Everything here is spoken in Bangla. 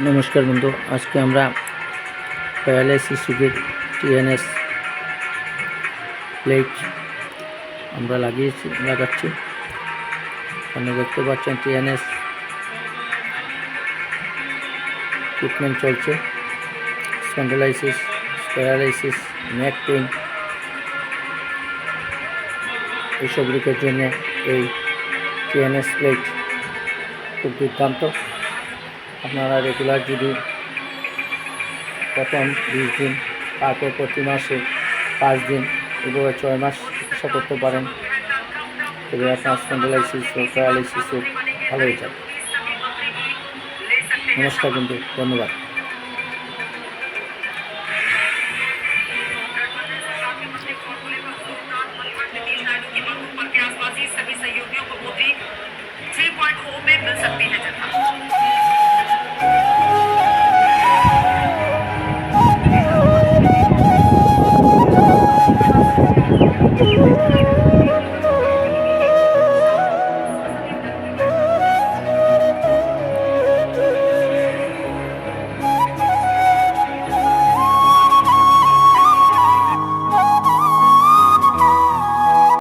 নমস্কার বন্ধু, আজকে আমরা প্যারালাইসিস রোগীর টিএনএস প্লেট আমরা লাগাচ্ছি। এখানে দেখতে পাচ্ছেন টিএনএস ট্রিটমেন্ট চলছে। স্পন্ডালাইসিস, প্যারালাইসিস, নেক পেইন এইসব রোগের জন্য এই টিএনএস প্লেট খুব দুর্দান্ত। আপনারা রেগুলার যদি প্রথম 20 দিন, তারপর প্রতি মাসে 5 দিন, এভাবে 6 মাস চিকিৎসা করতে পারেন, তবে আপনার স্পন্ডালাইসিস ও প্যারালাইসিস ভালো হয়ে যাবে। নমস্কার বন্ধু, ধন্যবাদ।